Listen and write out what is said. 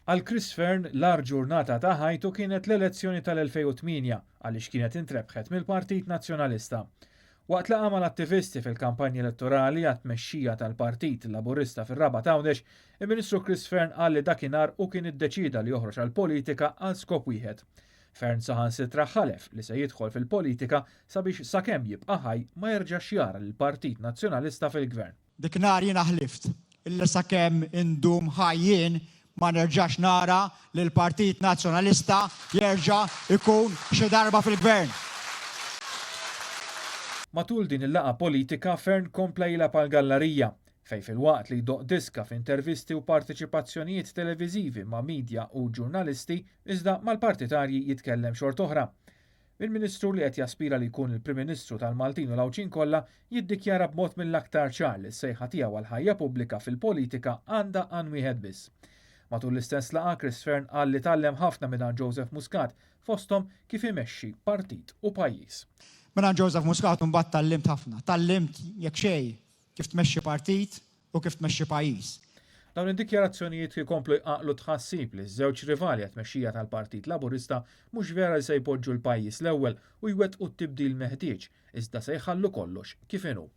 Għal Chris Fern l-ar ġurnata ta' ħajtu kienet l-elezzjoni tal-2008 għaliex kienet intrebħet mill-Partit Nazzjonalista. Waqt laqa mal-attivisti fil-kampanji elettorali għat-tmexxija tal-Partit Laburista fir-Raba' Tawdex, il-Ministru Chris Fern qal li dakinhar u kien iddeċida li joħroġ għall-politika għal skop wieħed. Fern saħansitra ħalef li se jidħol fil-politika sabiex sakemm jibqa' ħaj ma jerġax jara lill-Partit Nazzjonalista fil-Gvern. Dikinhar jiena ħlift illi sakemm indum ħajjien ma nerġax nara li l-Partit Nazzjonalista jerġa' ikun xi darba fil-Gvern. Matul din il-laqa politika Fern kompla jilab għall-gallerija fejn fil-waqt li jdoq diska f'intervisti u partiċipazzjonijiet televiżivi ma' midja u ġurnalisti iżda mal-partitarji jitkellem xort oħra. Il-Ministru li qed jaspira li jkun il-Prim Ministru tal-Maltin u l-Awċin kollha jiddikjara b'mod mill-aktar ċar li s-sejħa tiegħu għal ħajja pubblika fil-politika għandha għan wieħed biss. Matul l-istess laqa Chris Fern qal li tallem ħafna minn Joseph Muscat fosthom kif imexxi partit u pajjiż. Minn Joseph Muscat mbagħad tallimt ħafna, tallimt jekk xejn kif tmexxi partit u kif tmexxi pajjiż. Dawn id-dikjarazzjonijiet jkomplu jqaqlu tħassib li ż-żewġ rivali għat-tmexxija tal-Partit Laburista mhux vera li se jpoġġu l-pajjiż l-ewwel u jwettqu t-tibdil meħtieġ, iżda se jħallu kollox kif inhu.